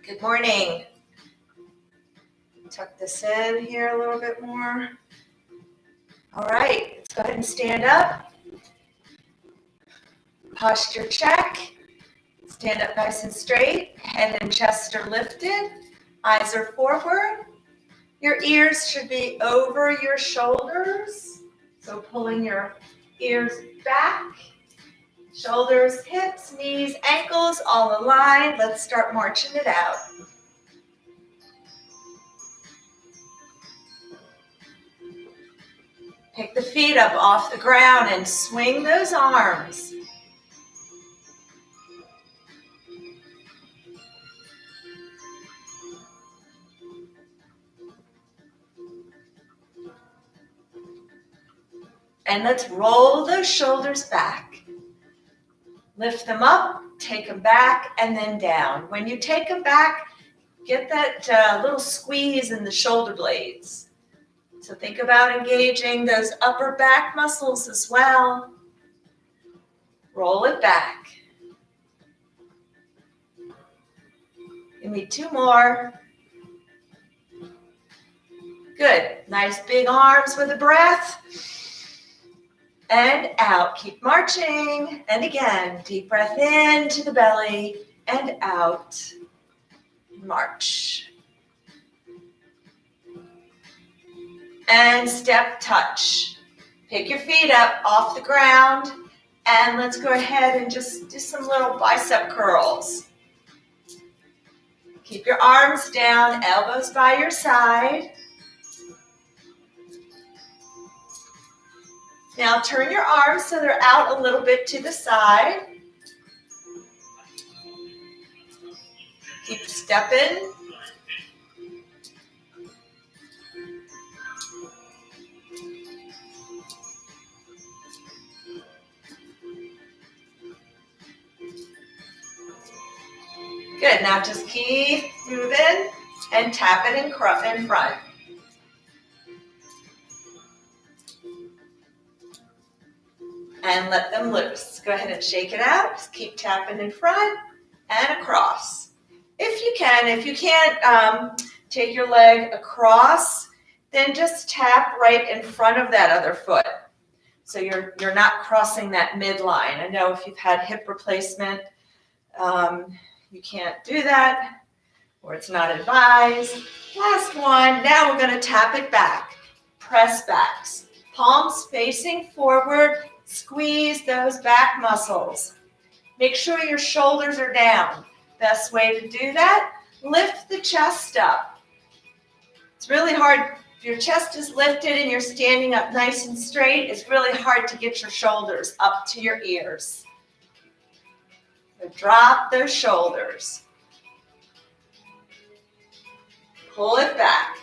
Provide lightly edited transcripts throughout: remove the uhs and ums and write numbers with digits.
Good morning. Tuck this in here a little bit more. All right, let's go ahead and stand up. Posture check. Stand up nice and straight. Head and chest are lifted. Eyes are forward. Your ears should be over your shoulders. So pulling your ears back. Shoulders, hips, knees, ankles all aligned. Let's start marching it out. Pick the feet up off the ground and swing those arms. And let's roll those shoulders back. Lift them up, take them back, and then down. When you take them back, get that little squeeze in the shoulder blades. So think about engaging those upper back muscles as well. Roll it back. Give me two more. Good. Nice big arms with a breath. And out. Keep marching. And again, deep breath into the belly and out. March. And step touch. Pick your feet up off the ground. And let's go ahead and just do some little bicep curls. Keep your arms down, elbows by your side. Now turn your arms so they're out a little bit to the side. Keep stepping. Good, now just keep moving and tap it in front. And let them loose. Go ahead and shake it out. Just keep tapping in front and across. If you can. If you can't take your leg across, then just tap right in front of that other foot. So you're not crossing that midline. I know if you've had hip replacement, you can't do that, or it's not advised. Last one. Now we're going to tap it back. Press backs. Palms facing forward. Squeeze those back muscles. Make sure your shoulders are down. Best way to do that, lift the chest up. It's really hard. If your chest is lifted and you're standing up nice and straight, it's really hard to get your shoulders up to your ears. So drop those shoulders. Pull it back.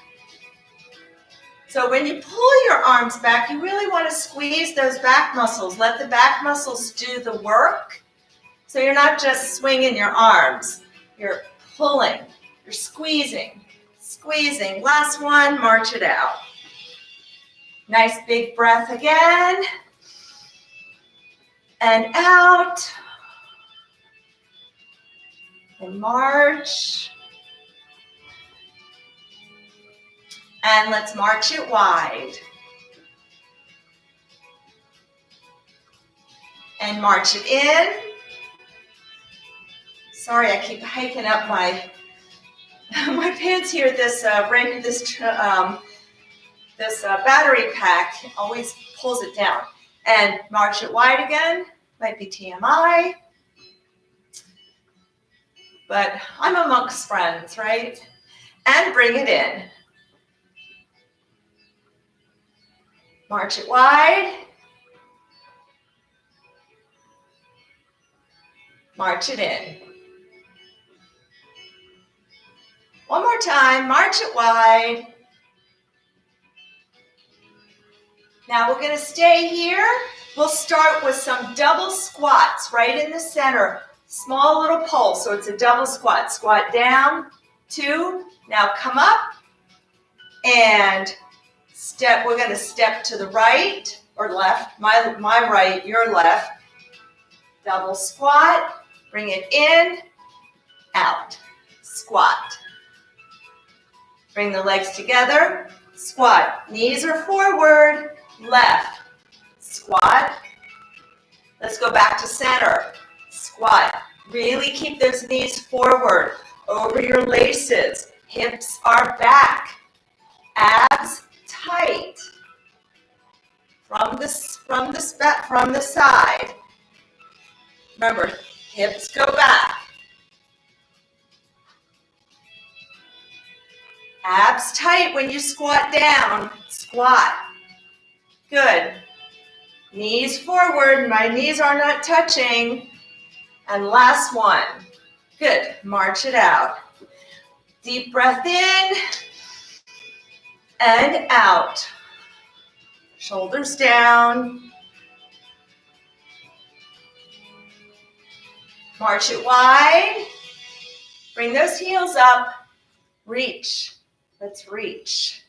So when you pull your arms back, you really want to squeeze those back muscles. Let the back muscles do the work. So you're not just swinging your arms. You're pulling. You're squeezing. Squeezing. Last one. March it out. Nice big breath again. And out. And march. And let's march it wide. And march it in. Sorry, I keep hiking up my pants here. This battery pack always pulls it down. And march it wide again. Might be TMI. But I'm amongst friends, right? And bring it in. March it wide. March it in. One more time. March it wide. Now we're going to stay here. We'll start with some double squats right in the center. Small little pulse. So it's a double squat. Squat down. 2. Now come up. And step. We're going to step to the right or left. My right, your left. Double squat. Bring it in, out. squat. Bring the legs together, squat. Knees are forward, left, squat. Let's go back to center, squat. Really keep those knees forward, over your laces. Hips are back, abs tight. From the side. Remember, hips go back. Abs tight when you squat down. Squat. Good. Knees forward. My knees are not touching. And last one. Good. March it out. Deep breath in and out. Shoulders down. March it wide. Bring those heels up. Reach. Let's reach.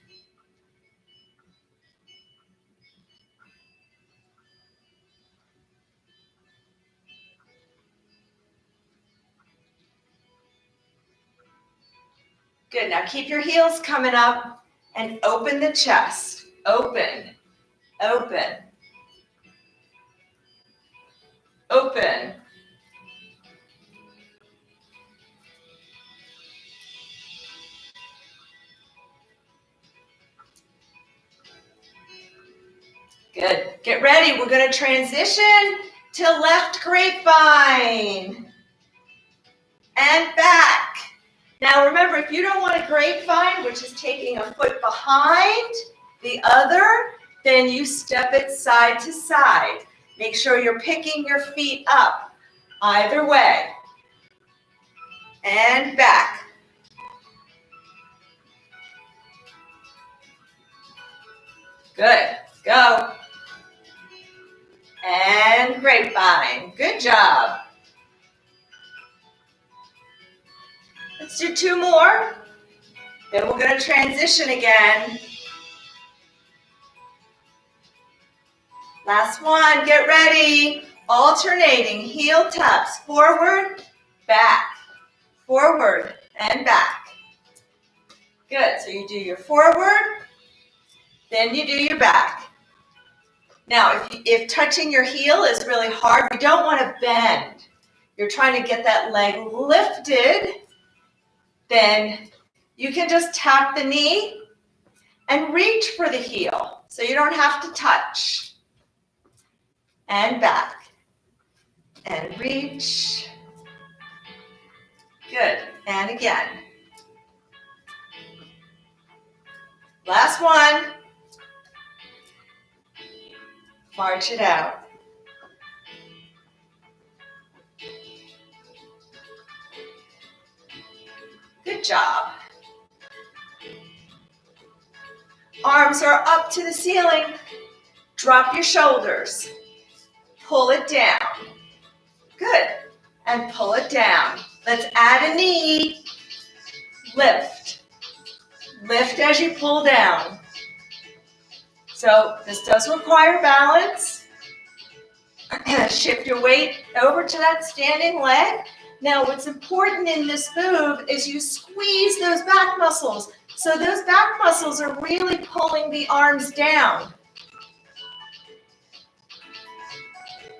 Good. Now keep your heels coming up and open the chest. Open. Open. Open. Good. Get ready. We're going to transition to left grapevine. And back. Now remember, if you don't want a grapevine, which is taking a foot behind the other, then you step it side to side. Make sure you're picking your feet up either way. And back. Good. Go. And grapevine. Good job. Let's do two more. Then we're going to transition again. Last one. Get ready. Alternating heel taps. Forward, back. Forward and back. Good. So you do your forward, then you do your back. Now, if touching your heel is really hard, you don't want to bend. You're trying to get that leg lifted, then you can just tap the knee and reach for the heel. So you don't have to touch. And back. And reach. Good. And again. Last one. March it out. Good job. Arms are up to the ceiling. Drop your shoulders. Pull it down. Good. And pull it down. Let's add a knee. Lift. Lift as you pull down. So this does require balance. Shift your weight over to that standing leg. Now what's important in this move is you squeeze those back muscles. So those back muscles are really pulling the arms down.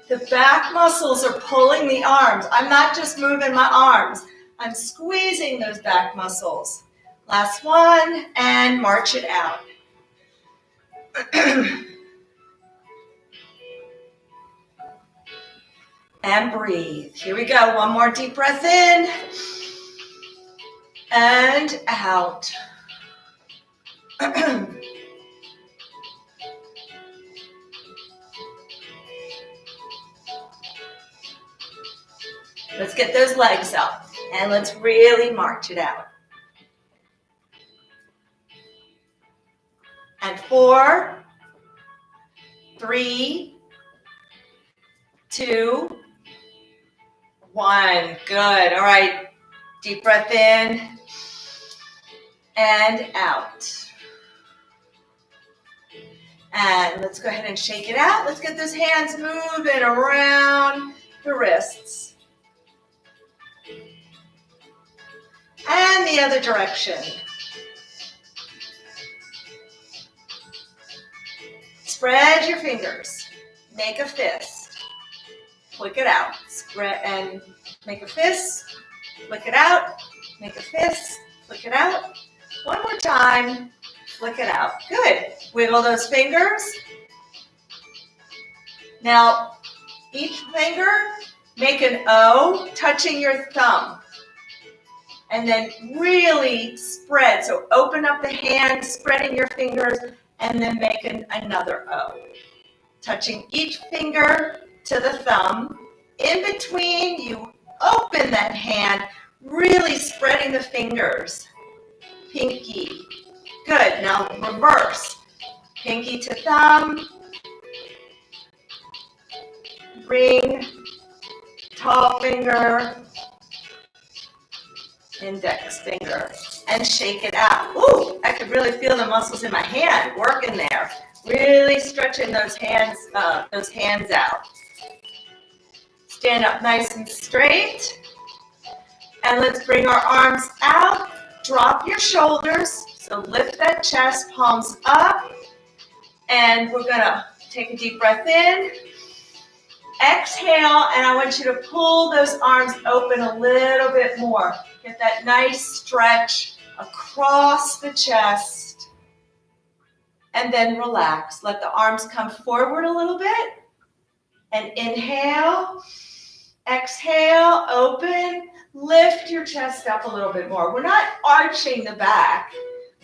The back muscles are pulling the arms. I'm not just moving my arms. I'm squeezing those back muscles. Last one, and march it out. And breathe. Here we go. One more deep breath in. And out. Let's get those legs up. And let's really march it out. And 4, 3, 2, 1. Good. All right. Deep breath in and out. And let's go ahead and shake it out. Let's get those hands moving around the wrists. And the other direction. Spread your fingers. Make a fist. Flick it out. Spread and make a fist. Flick it out. Make a fist. Flick it out. One more time. Flick it out. Good. Wiggle those fingers. Now, each finger, make an O touching your thumb. And then really spread. So open up the hand, spreading your fingers, and then make another O. Touching each finger to the thumb. In between, you open that hand, really spreading the fingers. Pinky. Good. Now reverse. Pinky to thumb. Ring. Tall finger. Index finger. And shake it out. Ooh, I could really feel the muscles in my hand working there. Really stretching those hands out. Stand up nice and straight. And let's bring our arms out. Drop your shoulders. So lift that chest, palms up. And we're going to take a deep breath in. Exhale, and I want you to pull those arms open a little bit more. Get that nice stretch across the chest. And then relax. Let the arms come forward a little bit. And inhale. Exhale, open. Lift your chest up a little bit more. We're not arching the back.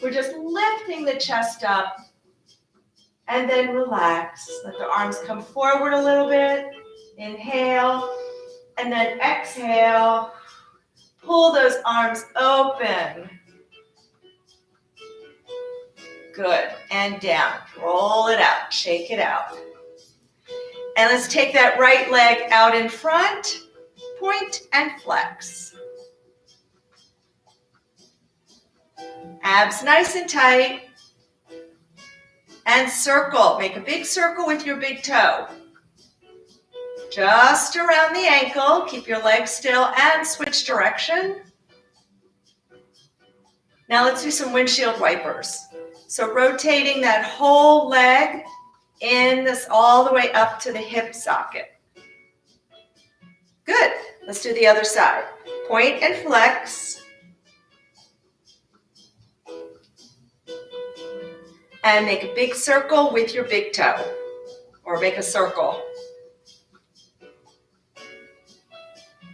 We're just lifting the chest up. And then relax. Let the arms come forward a little bit. Inhale. And then exhale. Pull those arms open. Good. And down. Roll it out. Shake it out. And let's take that right leg out in front. Point and flex. Abs nice and tight. And circle. Make a big circle with your big toe. Just around the ankle. Keep your legs still and switch direction. Now let's do some windshield wipers. So rotating that whole leg in this all the way up to the hip socket. Good. Let's do the other side. Point and flex. And make a big circle with your big toe. Or make a circle.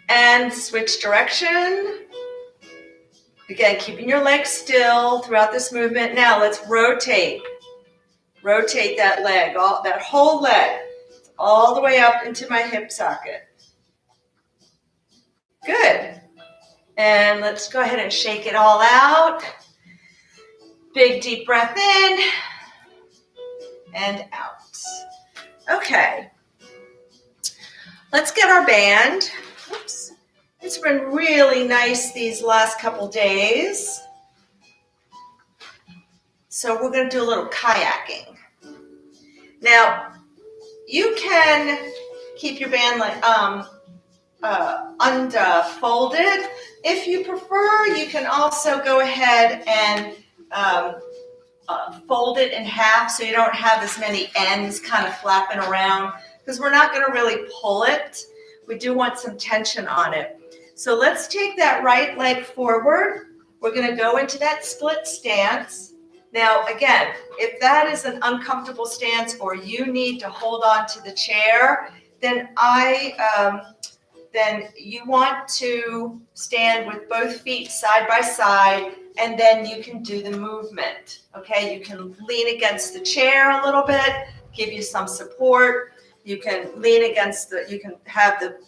And switch direction. Again, keeping your legs still throughout this movement. Now let's rotate. Rotate that leg, that whole leg, all the way up into my hip socket. Good. And let's go ahead and shake it all out. Big deep breath in and out. Okay. Let's get our band. Oops. It's been really nice these last couple days. So we're going to do a little kayaking. Now, you can keep your band like unfolded. If you prefer, you can also go ahead and fold it in half so you don't have as many ends kind of flapping around, because we're not going to really pull it. We do want some tension on it. So let's take that right leg forward. We're going to go into that split stance. Now, again, if that is an uncomfortable stance or you need to hold on to the chair, then you want to stand with both feet side by side, and then you can do the movement. Okay, you can lean against the chair a little bit, give you some support. You can lean against you can have the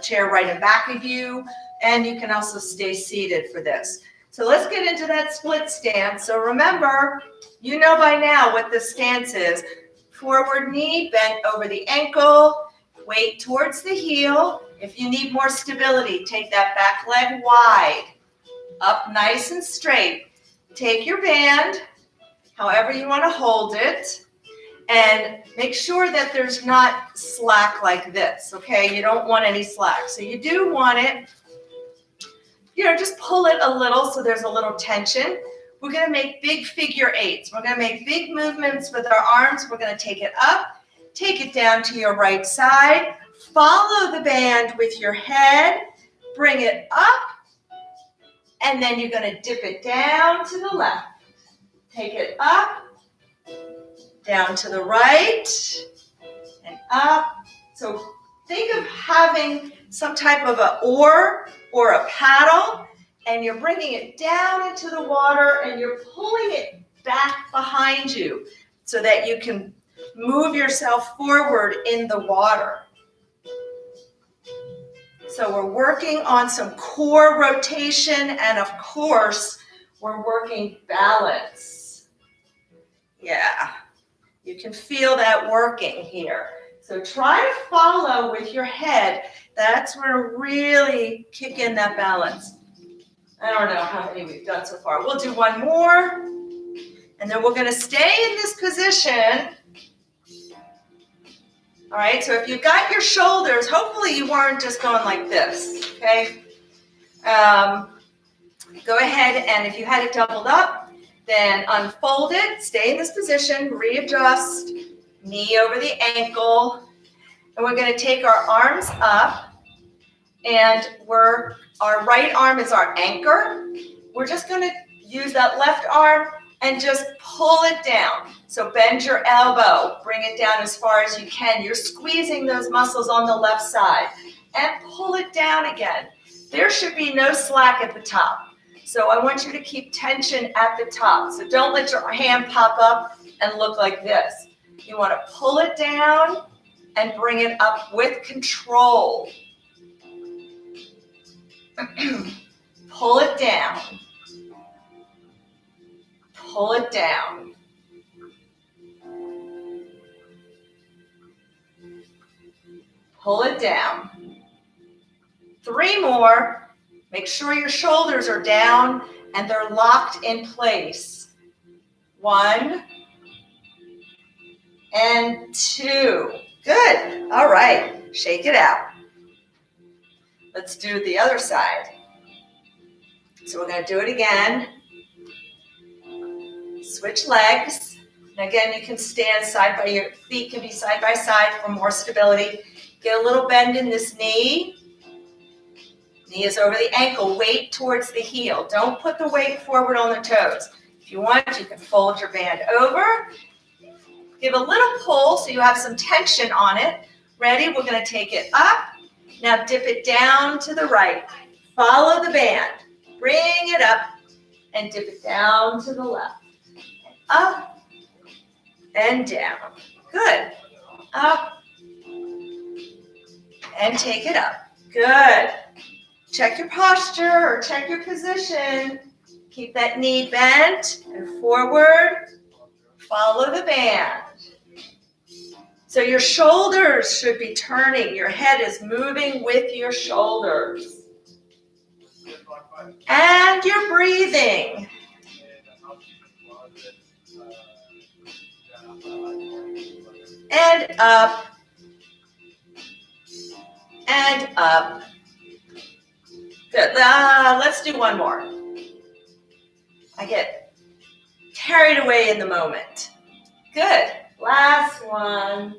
chair right in back of you, and you can also stay seated for this. So let's get into that split stance. So remember, you know by now what this stance is. Forward knee bent over the ankle, weight towards the heel. If you need more stability, take that back leg wide, up nice and straight. Take your band, however you want to hold it, and make sure that there's not slack like this, okay? You don't want any slack. So you do want it, just pull it a little so there's a little tension. We're going to make big figure eights. We're going to make big movements with our arms. We're going to take it up, take it down to your right side. Follow the band with your head. Bring it up. And then you're going to dip it down to the left. Take it up, down to the right, and up. So think of having some type of an oar or a paddle, and you're bringing it down into the water, and you're pulling it back behind you so that you can move yourself forward in the water. So we're working on some core rotation, and of course, we're working balance. Yeah, you can feel that working here. So try to follow with your head. That's where to really kick in that balance. I don't know how many we've done so far. We'll do one more, and then we're going to stay in this position. All right, so if you've got your shoulders, hopefully you weren't just going like this, okay? Go ahead, and if you had it doubled up, then unfold it, stay in this position, readjust, knee over the ankle, and we're going to take our arms up, and our right arm is our anchor. We're just going to use that left arm and just pull it down. So bend your elbow, bring it down as far as you can. You're squeezing those muscles on the left side, and pull it down again. There should be no slack at the top. So I want you to keep tension at the top. So don't let your hand pop up and look like this. You want to pull it down and bring it up with control. Pull it down. Pull it down. Pull it down. 3 more. Make sure your shoulders are down and they're locked in place. 1 and 2. Good. All right. Shake it out. Let's do the other side. So we're going to do it again. Switch legs. And again, you can stand side by your feet can be side by side for more stability. Get a little bend in this knee. Knee is over the ankle. Weight towards the heel. Don't put the weight forward on the toes. If you want, you can fold your band over. Give a little pull so you have some tension on it. Ready? We're going to take it up. Now dip it down to the right. Follow the band. Bring it up and dip it down to the left. Up and down. Good. Up and take it up. Good. Check your posture or check your position. Keep that knee bent and forward. Follow the band. So your shoulders should be turning. Your head is moving with your shoulders. And you're breathing. And up. And up. Good. Let's do one more. I get carried away in the moment. Good. Last one.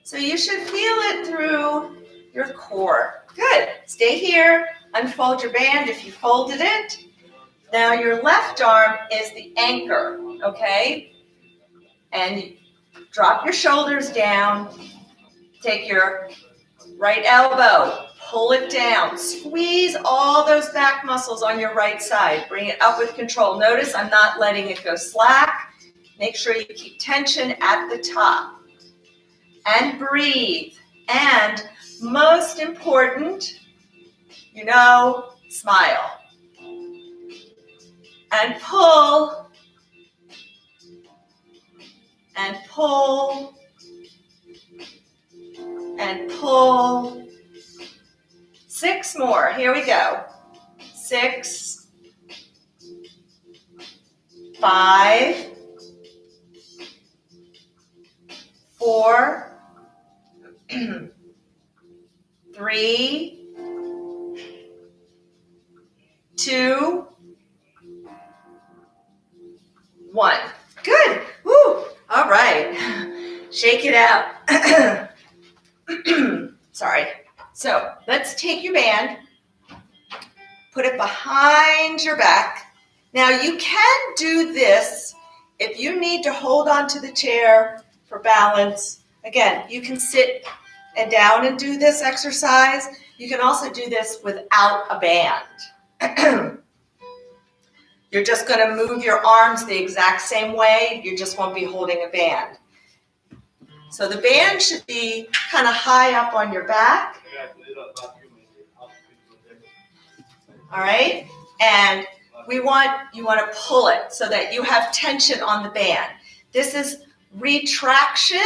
So you should feel it through your core. Good. Stay here. Unfold your band if you folded it. Now your left arm is the anchor, okay? And you drop your shoulders down. Take your right elbow. Pull it down. Squeeze all those back muscles on your right side. Bring it up with control. Notice I'm not letting it go slack. Make sure you keep tension at the top. And breathe. And most important, smile. And pull. And pull. And pull. 6 more. Here we go. 6, 5, 4, 3, 2, 1. Good. Woo. All right. Shake it out. Sorry. So let's take your band, put it behind your back. Now you can do this if you need to hold on to the chair for balance. Again, you can sit and down and do this exercise. You can also do this without a band. You're just going to move your arms the exact same way. You just won't be holding a band. So the band should be kind of high up on your back. All right? And you want to pull it so that you have tension on the band. This is retraction,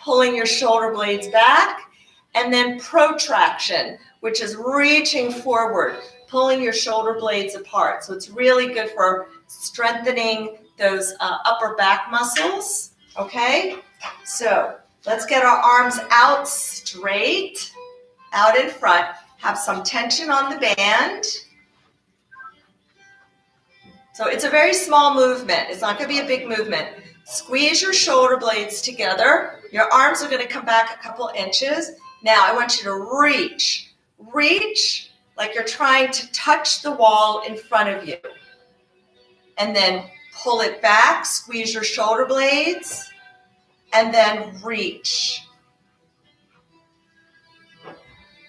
pulling your shoulder blades back, and then protraction, which is reaching forward, pulling your shoulder blades apart. So it's really good for strengthening those upper back muscles, okay? So let's get our arms out straight, out in front. Have some tension on the band. So it's a very small movement. It's not going to be a big movement. Squeeze your shoulder blades together. Your arms are going to come back a couple inches. Now I want you to reach. Reach like you're trying to touch the wall in front of you. And then pull it back. Squeeze your shoulder blades. And then reach.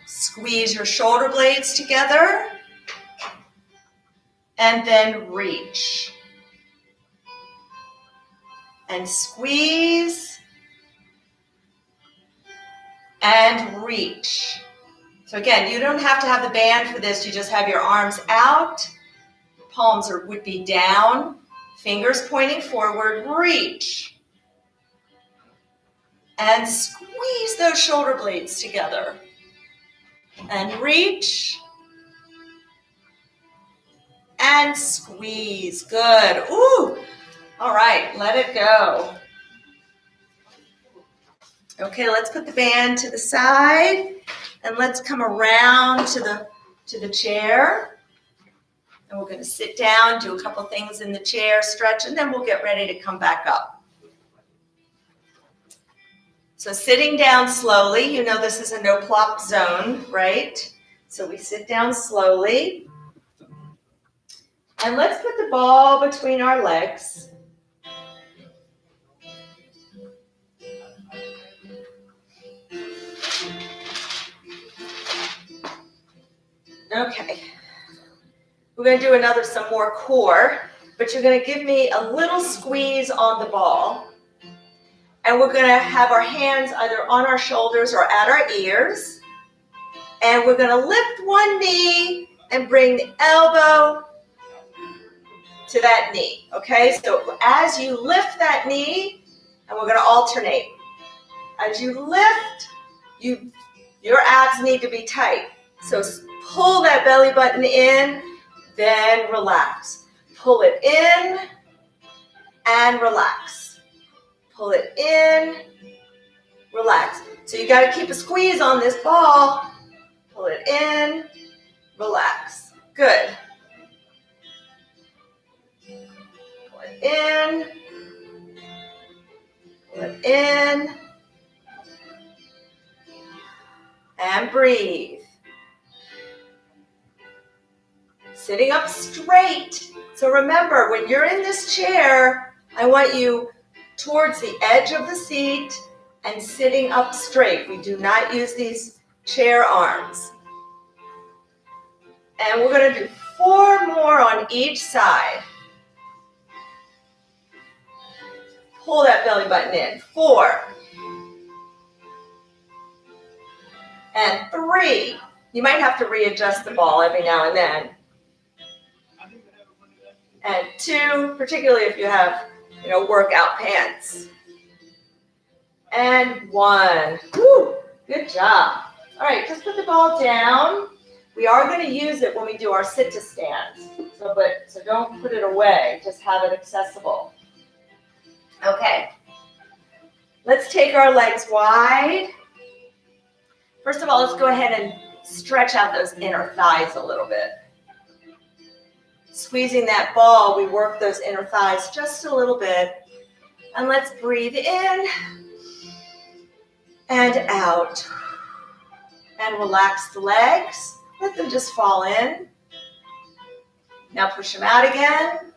Squeeze your shoulder blades together. And then reach. And squeeze. And reach. So again, you don't have to have the band for this. You just have your arms out. Palms would be down. Fingers pointing forward. Reach. And squeeze those shoulder blades together. And reach. And squeeze. Good. Ooh. All right, let it go. Okay, let's put the band to the side and let's come around to the chair. And we're going to sit down, do a couple things in the chair, stretch, and then we'll get ready to come back up. So sitting down slowly, you know this is a no plop zone, right? So we sit down slowly. And let's put the ball between our legs. Okay. We're going to do some more core, but you're going to give me a little squeeze on the ball. And we're going to have our hands either on our shoulders or at our ears. And we're going to lift one knee and bring the elbow to that knee, okay? So as you lift that knee, and we're going to alternate. As you lift, your abs need to be tight. So pull that belly button in, then relax. Pull it in and relax. Pull it in, relax. So you got to keep a squeeze on this ball. Pull it in, relax. Good. Pull it in, pull it in, and breathe. Sitting up straight. So remember, when you're in this chair, I want you towards the edge of the seat and sitting up straight. We do not use these chair arms. And we're going to do 4 more on each side. Pull that belly button in. 4. And 3. You might have to readjust the ball every now and then. And 2, particularly if you have, workout pants. And 1. Woo, good job. All right, just put the ball down. We are going to use it when we do our sit to stands. So don't put it away. Just have it accessible. Okay. Let's take our legs wide. First of all, let's go ahead and stretch out those inner thighs a little bit. squeezing that ball, we work those inner thighs just a little bit. And let's breathe in and out. And relax the legs. Let them just fall in. Now push them out again.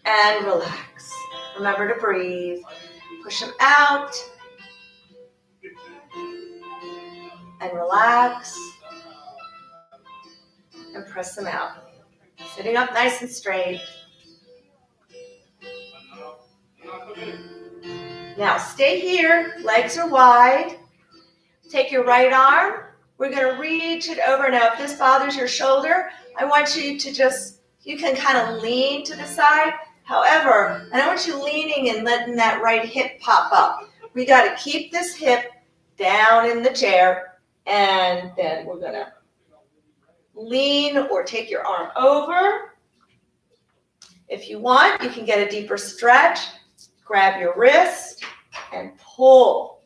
And relax. Remember to breathe. Push them out. And relax. And press them out. Sitting up nice and straight. Now stay here. Legs are wide. Take your right arm. We're going to reach it over. Now if this bothers your shoulder, I want you to just, you can kind of lean to the side. However, I don't want you leaning and letting that right hip pop up. We got to keep this hip down in the chair, and then we're going to lean or take your arm over. If you want, you can get a deeper stretch. Grab your wrist and pull.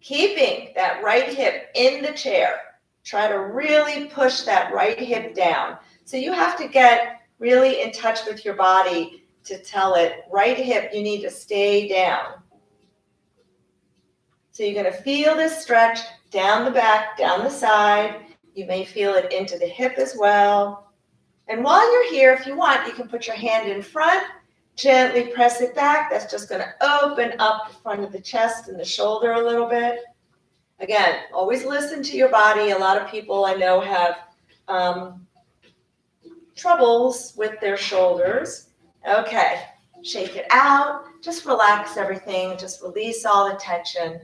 Keeping that right hip in the chair. Try to really push that right hip down. So you have to get really in touch with your body to tell it, right hip, you need to stay down. So you're going to feel this stretch down the back, down the side. You may feel it into the hip as well. And while you're here, if you want, you can put your hand in front, gently press it back. That's just going to open up the front of the chest and the shoulder a little bit. Again, always listen to your body. A lot of people I know have troubles with their shoulders. Okay, shake it out. Just relax everything. Just release all the tension.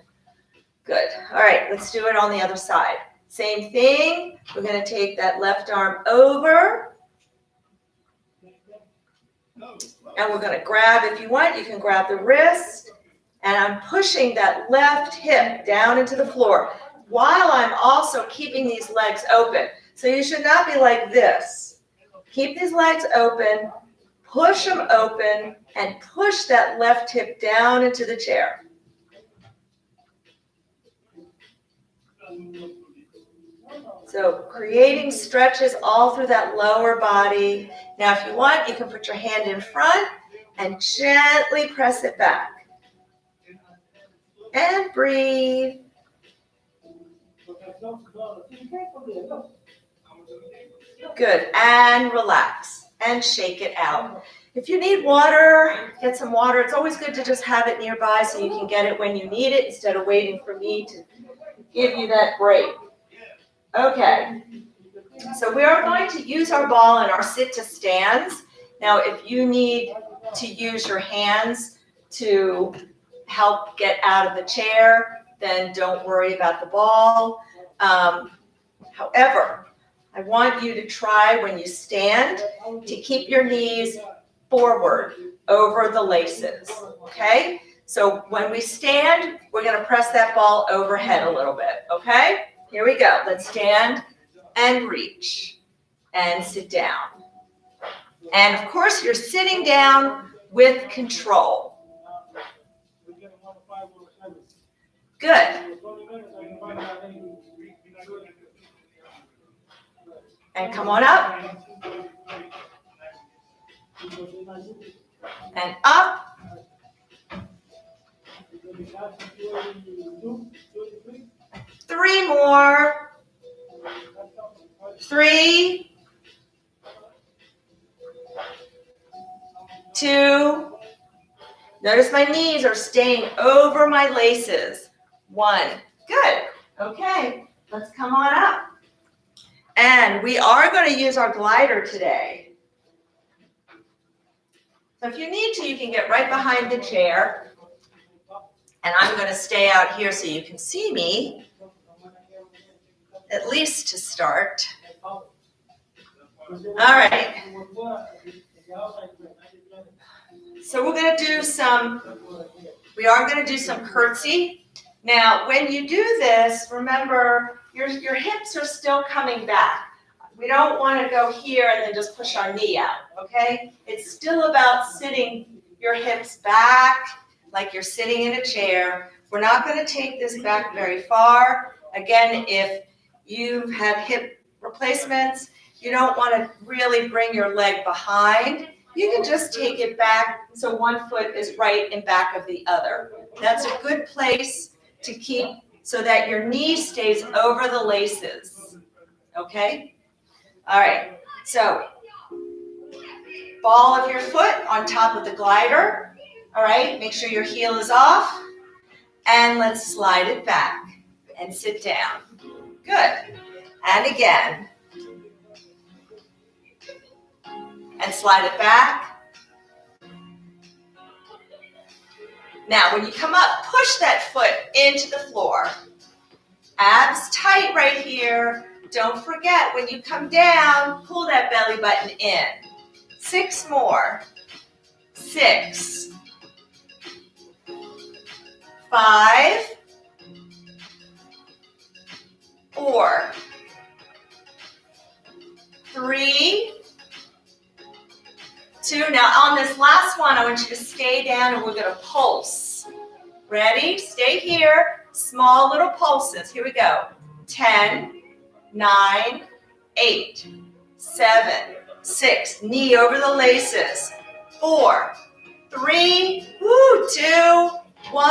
Good. All right, let's do it on the other side. Same thing. We're going to take that left arm over. And we're going to grab, if you want, you can grab the wrist. And I'm pushing that left hip down into the floor while I'm also keeping these legs open. So you should not be like this. Keep these legs open, push them open, and push that left hip down into the chair. So creating stretches all through that lower body. Now if you want, you can put your hand in front and gently press it back. And breathe. Good. And relax. And shake it out. If you need water, get some water. It's always good to just have it nearby so you can get it when you need it instead of waiting for me to give you that break. Okay. So we are going to use our ball in our sit to stands. Now, if you need to use your hands to help get out of the chair, then don't worry about the ball. However, I want you to try when you stand to keep your knees forward over the laces, okay? So when we stand, we're going to press that ball overhead a little bit, okay? Here we go. Let's stand and reach and sit down. And of course, you're sitting down with control. Good. And come on up. And up. Three more. 3, 2. Notice my knees are staying over my laces. 1. Good. Okay. Let's come on up. And we are going to use our glider today. So if you need to, you can get right behind the chair. And I'm going to stay out here so you can see me, at least to start. All right. So we're going to do we are going to do some curtsy. Now, when you do this, remember, your hips are still coming back. We don't want to go here and then just push our knee out, okay? It's still about sitting your hips back like you're sitting in a chair. We're not going to take this back very far. Again, if you've had hip replacements, you don't want to really bring your leg behind. You can just take it back so one foot is right in back of the other. That's a good place to keep so that your knee stays over the laces, okay? All right, so ball of your foot on top of the glider, all right? Make sure your heel is off, and let's slide it back and sit down. Good, and again. And slide it back. Now, when you come up, push that foot into the floor. Abs tight right here. Don't forget, when you come down, pull that belly button in. 6 more. 6. 5. 4. 3. 2. Now on this last one, I want you to stay down and we're going to pulse. Ready? Stay here. Small little pulses. Here we go. 10, 9, 8, 7, 6. Knee over the laces. 4, 3, 2, 1,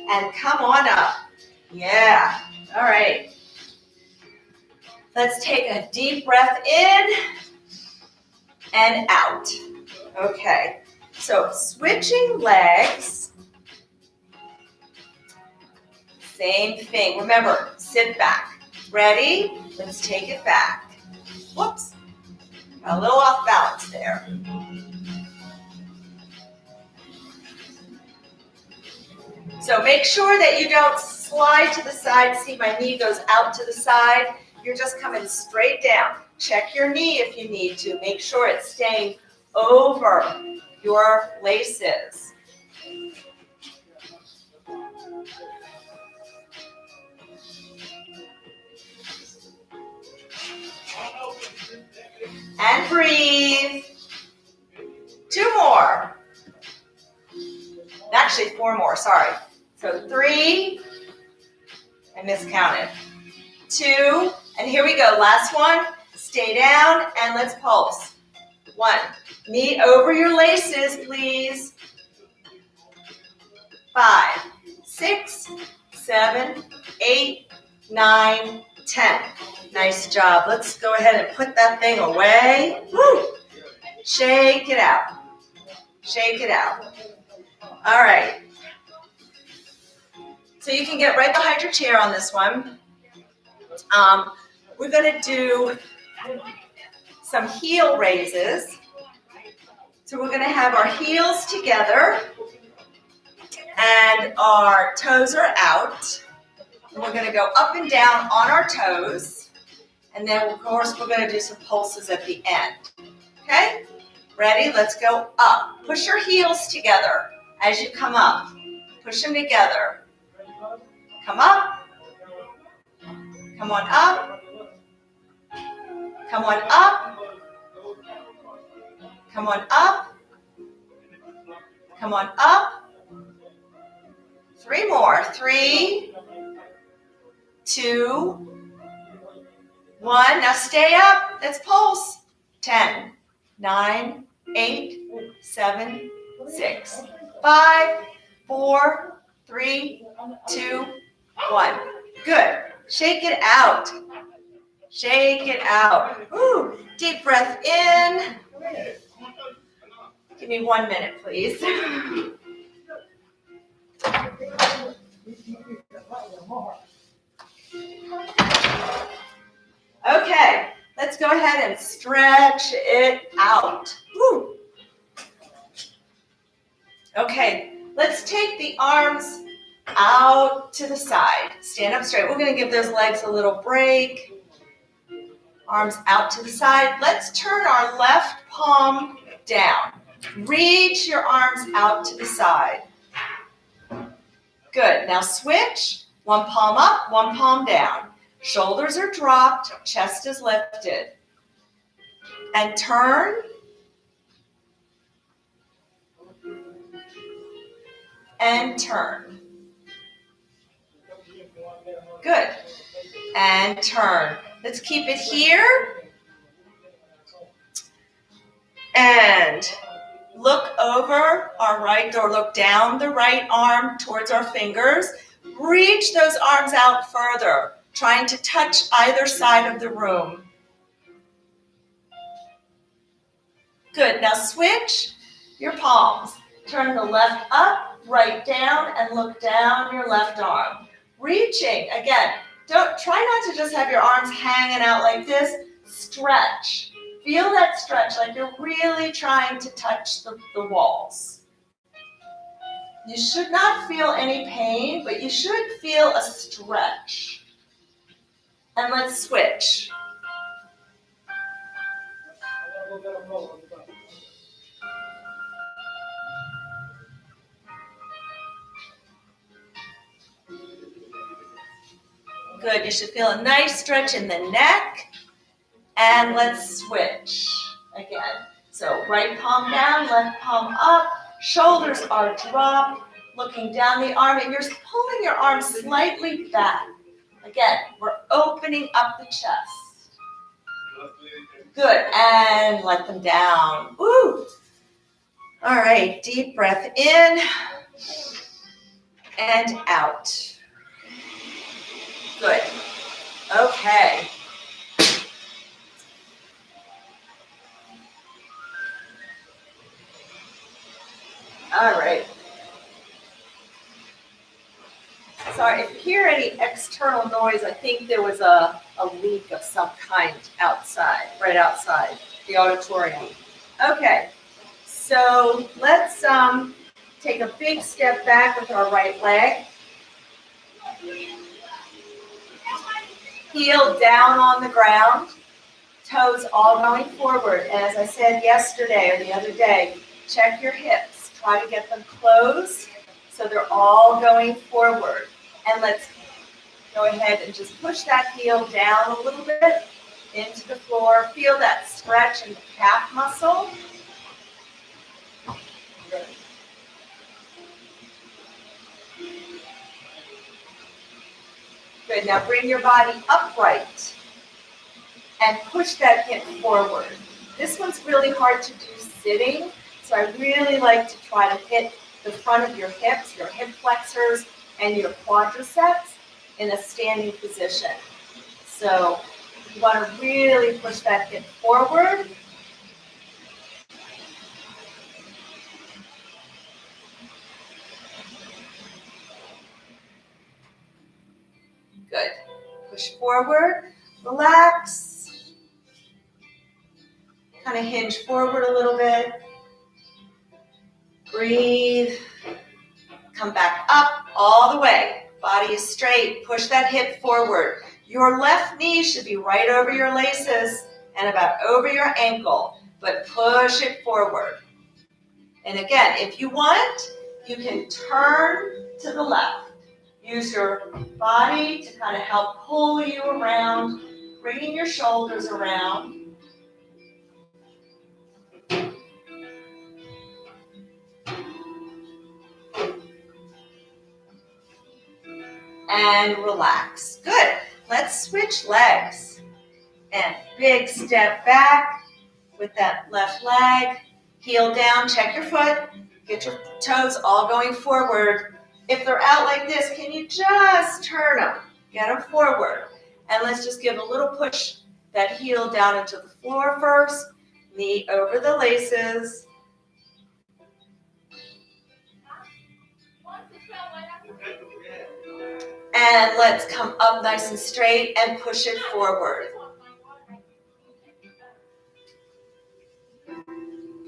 and come on up. Yeah. All right. Let's take a deep breath in and out. Okay, so switching legs, same thing. Remember, sit back. Ready? Let's take it back. Whoops, got a little off balance there. So make sure that you don't slide to the side. See, my knee goes out to the side. You're just coming straight down. Check your knee if you need to. Make sure it's staying over your laces. And breathe. 2 more. Actually, 4 more, sorry. So 3, I miscounted. 2, and here we go. Last one. Stay down and let's pulse. 1. Knee over your laces, please. 5, 6, 7, 8, 9, 10. Nice job. Let's go ahead and put that thing away. Woo! Shake it out. Shake it out. All right. So you can get right behind your chair on this one. We're going to do some heel raises. So we're going to have our heels together and our toes are out. And we're going to go up and down on our toes. And then, of course, we're going to do some pulses at the end. Okay? Ready? Let's go up. Push your heels together as you come up. Push them together. Come up. Come on up. Come on up. Come on up. Come on up. 3 more. 3, 2, 1. Now stay up. Let's pulse. 10, 9, 8, 7, 6, 5, 4, 3, 2, 1. Good. Shake it out. Shake it out. Woo. Deep breath in. Give me 1 minute, please. Okay, let's go ahead and stretch it out. Woo. Okay, let's take the arms out to the side. Stand up straight. We're going to give those legs a little break. Arms out to the side. Let's turn our left palm down. Reach your arms out to the side. Good. Now switch. 1 palm up, 1 palm down. Shoulders are dropped, chest is lifted. And turn. And turn. Good. and turn. Let's keep it here. And look over our right, or look down the right arm towards our fingers. Reach those arms out further, trying to touch either side of the room. Good, now switch your palms. Turn the left up, right down, and look down your left arm. Reaching, again, try not to just have your arms hanging out like this. Stretch. Feel that stretch, like you're really trying to touch the walls. You should not feel any pain, but you should feel a stretch. And let's switch. Good, you should feel a nice stretch in the neck. And let's switch again. So right palm down, left palm up, shoulders are dropped, looking down the arm, and you're pulling your arm slightly back. Again, we're opening up the chest. Good, and let them down. Woo! All right, deep breath in and out. Good. Okay. All right. Sorry, if you hear any external noise, I think there was a leak of some kind outside, right outside the auditorium. Okay, so let's take a big step back with our right leg. Heel down on the ground, toes all going forward. And as I said yesterday or the other day, check your hips. Try to get them closed so they're all going forward. And let's go ahead and just push that heel down a little bit into the floor. Feel that stretch in the calf muscle. Good, now bring your body upright and push that hip forward. This one's really hard to do sitting, so I really like to try to hit the front of your hips, your hip flexors, and your quadriceps in a standing position. So you want to really push that hip forward. Good. Push forward, relax. Kind of hinge forward a little bit. Breathe. Come back up all the way. Body is straight. Push that hip forward. Your left knee should be right over your laces and about over your ankle, but push it forward. And again, if you want, you can turn to the left. Use your body to kind of help pull you around, bringing your shoulders around. And relax. Good. Let's switch legs. And big step back with that left leg. Heel down, check your foot. Get your toes all going forward. If they're out like this, can you just turn them? Get them forward. And let's just give a little push that heel down into the floor first. Knee over the laces. And let's come up nice and straight and push it forward.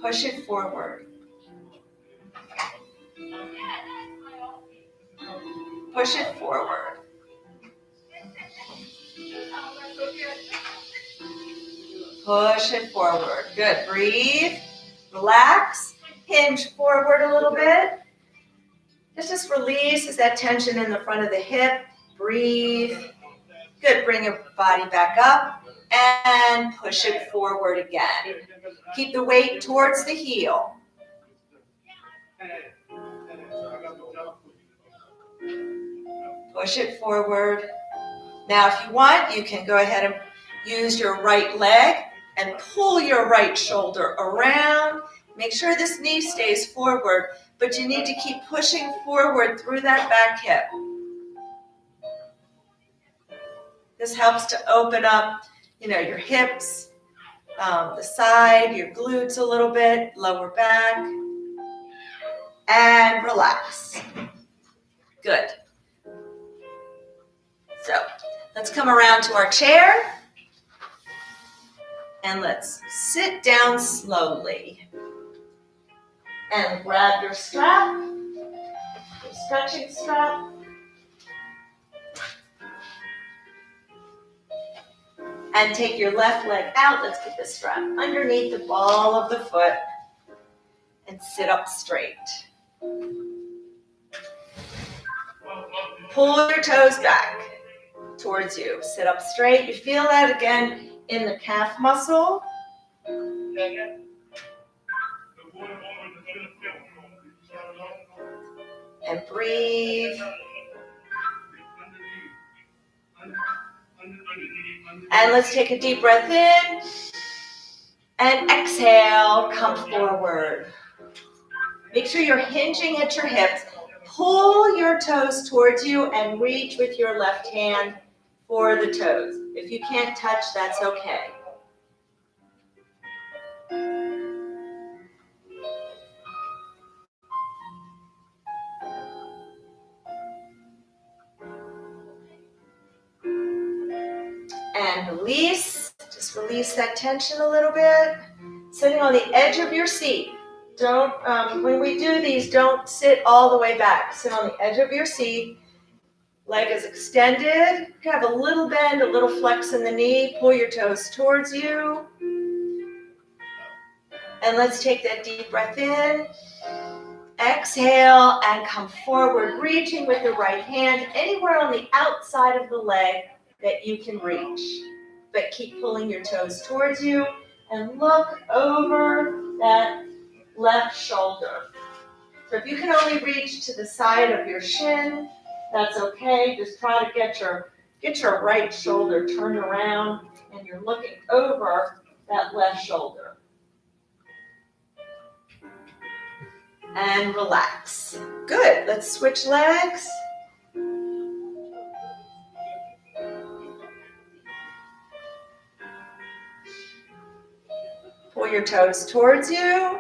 Push it forward. Push it forward. Push it forward. Good. Breathe. Relax. Hinge forward a little bit. This just releases that tension in the front of the hip. Breathe. Good. Bring your body back up and push it forward again. Keep the weight towards the heel. Push it forward. Now, if you want, you can go ahead and use your right leg and pull your right shoulder around. Make sure this knee stays forward, but you need to keep pushing forward through that back hip. This helps to open up, your hips, the side, your glutes a little bit, lower back, and relax. Good. So let's come around to our chair and let's sit down slowly. And grab your strap, your stretching strap. And take your left leg out. Let's get the strap underneath the ball of the foot and sit up straight. Pull your toes back towards you. Sit up straight. You feel that again in the calf muscle. And breathe. And let's take a deep breath in. And exhale, come forward. Make sure you're hinging at your hips. Pull your toes towards you and reach with your left hand for the toes. If you can't touch, that's okay. And release. Just release that tension a little bit. Sitting on the edge of your seat. Don't, when we do these, don't sit all the way back. Sit on the edge of your seat. Leg is extended. You can have a little bend, a little flex in the knee. Pull your toes towards you. And let's take that deep breath in. Exhale and come forward, reaching with the right hand anywhere on the outside of the leg that you can reach. But keep pulling your toes towards you and look over that left shoulder. So if you can only reach to the side of your shin, that's okay. Just try to get your right shoulder turned around and you're looking over that left shoulder. And relax. Good. Let's switch legs. Pull your toes towards you.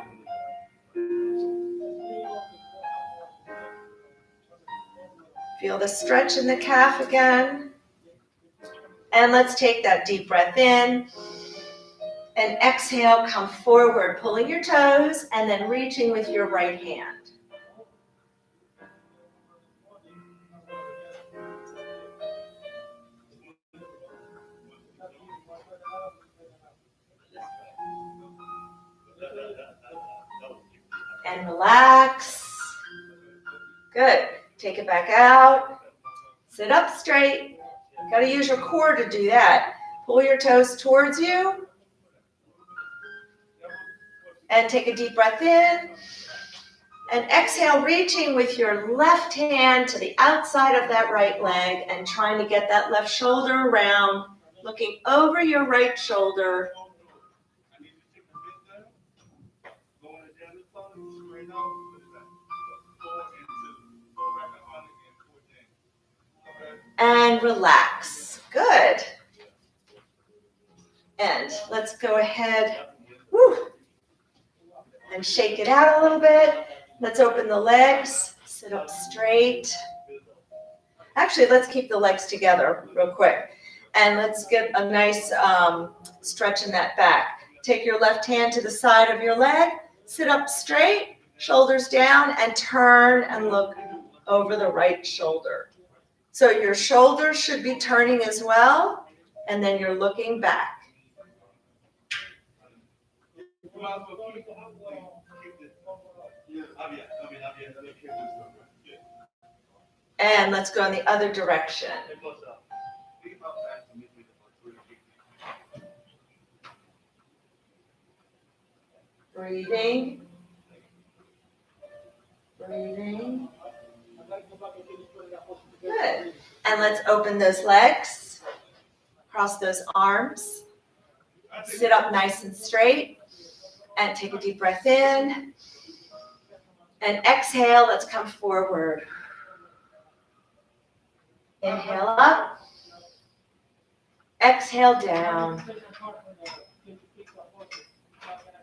Feel the stretch in the calf again. And let's take that deep breath in. And exhale, come forward, pulling your toes and then reaching with your right hand. And relax. Good. Take it back out. Sit up straight. You've got to use your core to do that. Pull your toes towards you. And take a deep breath in. And exhale, reaching with your left hand to the outside of that right leg and trying to get that left shoulder around, looking over your right shoulder. And relax. Good. And let's go ahead and shake it out a little bit. Let's open the legs. Sit up straight. Actually, let's keep the legs together real quick. And let's get a nice stretch in that back. Take your left hand to the side of your leg. Sit up straight, shoulders down, and turn and look over the right shoulder. So your shoulders should be turning as well, and then you're looking back. And let's go in the other direction. Breathing. Breathing. Good. And let's open those legs. Cross those arms. Sit up nice and straight. And take a deep breath in. And exhale, let's come forward. Inhale up. Exhale down.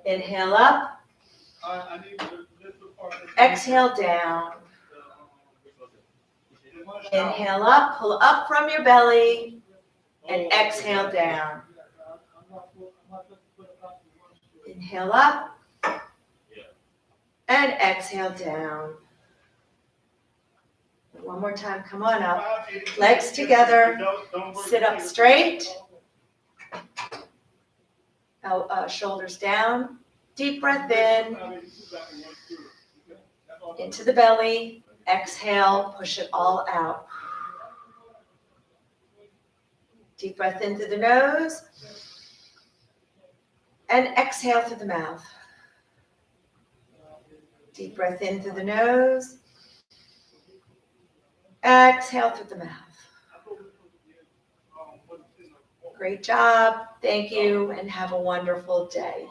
Inhale up. Exhale down. Inhale up, pull up from your belly, and exhale down. Inhale up, and exhale down. One more time, come on up. Legs together, sit up straight. Shoulders down. Deep breath in, into the belly. Exhale, push it all out. Deep breath in through the nose. And exhale through the mouth. Deep breath in through the nose. Exhale through the mouth. Great job. Thank you, and have a wonderful day.